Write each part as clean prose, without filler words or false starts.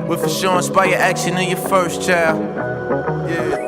will for sure inspire action in your first child. Yeah.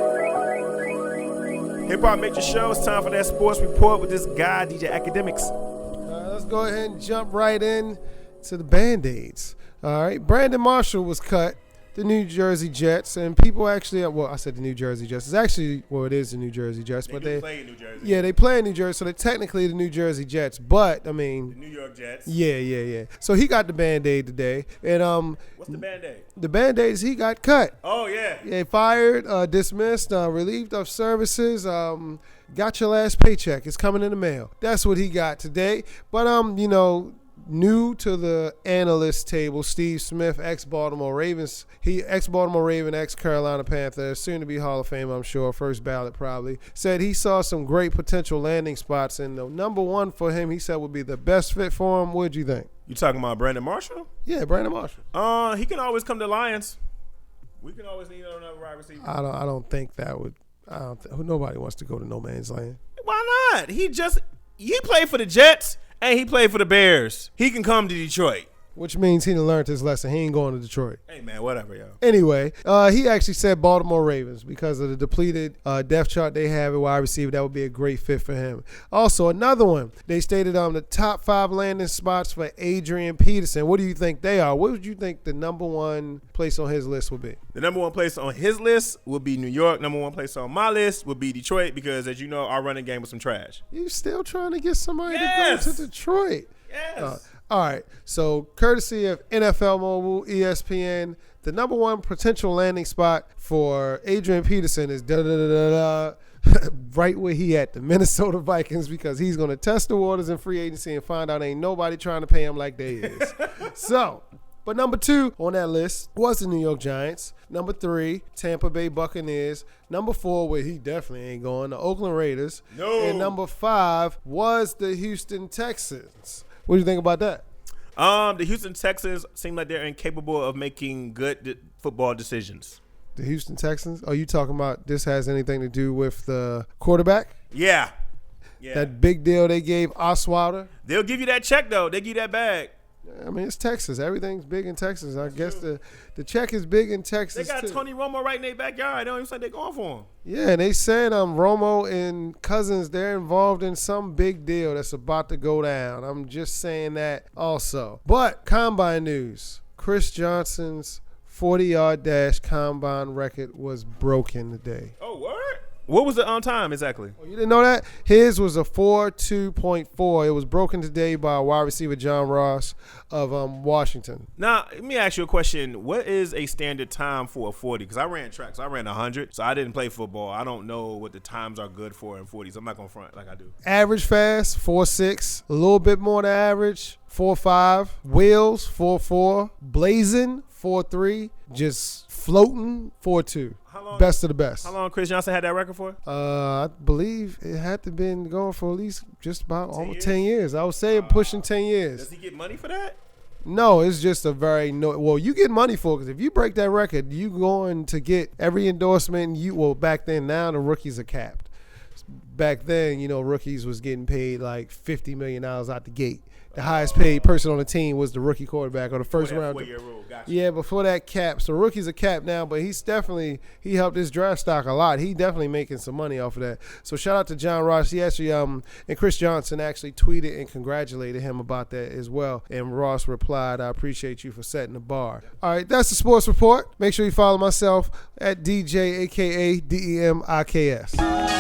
HipHopMatrixShow. It's time for that sports report with this guy, DJ Academics. Let's go ahead and jump right in to the Band-Aids. All right, Brandon Marshall was cut. The New Jersey Jets, and people actually, well, I said the New Jersey Jets. It's actually, well, it is the New Jersey Jets, but they play in New Jersey. Yeah, they play in New Jersey, so they're technically the New Jersey Jets. But I mean, the New York Jets. Yeah. So he got the Band-Aid today, and what's the Band-Aid? The Band-Aid is he got cut. Oh yeah. Yeah, fired, dismissed, relieved of services. Got your last paycheck. It's coming in the mail. That's what he got today. But new to the analyst table, Steve Smith, ex-Baltimore Ravens. Ex-Baltimore Raven, ex-Carolina Panther, soon to be Hall of Fame, I'm sure, first ballot probably, said he saw some great potential landing spots, and the number one for him, he said, would be the best fit for him. What'd you think? You talking about Brandon Marshall? Yeah, Brandon Marshall. He can always come to Lions. We can always need another wide receiver. I don't think that would. Nobody wants to go to no man's land. Why not? He played for the Jets. And he played for the Bears. He can come to Detroit. Which means he done learned his lesson. He ain't going to Detroit. Hey, man, whatever, yo. Anyway, he actually said Baltimore Ravens because of the depleted depth chart they have at wide receiver. That would be a great fit for him. Also, another one. They stated the top 5 landing spots for Adrain Peterson. What do you think they are? What would you think the number one place on his list would be? The number one place on his list would be New York. Number one place on my list would be Detroit because, as you know, our running game was some trash. You still trying to get somebody to go to Detroit? Yes. All right, so courtesy of NFL Mobile, ESPN, the number one potential landing spot for Adrain Peterson is right where he at, the Minnesota Vikings, because he's going to test the waters in free agency and find out ain't nobody trying to pay him like they is. So, but number 2 on that list was the New York Giants. Number 3, Tampa Bay Buccaneers. Number 4, where he definitely ain't going, the Oakland Raiders. No. And number 5 was the Houston Texans. What do you think about that? The Houston Texans seem like they're incapable of making good football decisions. The Houston Texans? Are you talking about this has anything to do with the quarterback? Yeah. That big deal they gave Osweiler? They'll give you that check, though. They give you that bag. I mean, it's Texas. Everything's big in Texas. I guess the check is big in Texas, They got too. Tony Romo right in their backyard. They don't even say they're going for him. Yeah, and they said Romo and Cousins, they're involved in some big deal that's about to go down. I'm just saying that also. But combine news. Chris Johnson's 40-yard dash combine record was broken today. Oh, word? What was the on time exactly? Oh, you didn't know that? His was a 4.2.4. It was broken today by wide receiver John Ross of Washington. Now, let me ask you a question. What is a standard time for a 40? Because I ran track, so I ran 100. So I didn't play football. I don't know what the times are good for in 40s. I'm not going to front like I do. Average fast, 4.6. A little bit more than average, 4.5. Wheels, 4.4. Blazing, 4.3. Just floating, 4.2. Best of the best. How long Chris Johnson had that record for? I believe it had to have been going for at least just about almost 10 years. I would say pushing 10 years. Does he get money for that? No, it's just a very well. You get money for it because if you break that record, you going to get every endorsement. Back then, now the rookies are capped. Back then, rookies was getting paid like $50 million out the gate. The highest paid person on the team was the rookie quarterback or the first round. Gotcha. Yeah, before that cap. So rookies are capped now, but he helped his draft stock a lot. He definitely making some money off of that. So shout out to John Ross. He actually and Chris Johnson actually tweeted and congratulated him about that as well. And Ross replied, "I appreciate you for setting the bar." All right, that's the sports report. Make sure you follow myself at DJ aka DEMIKS.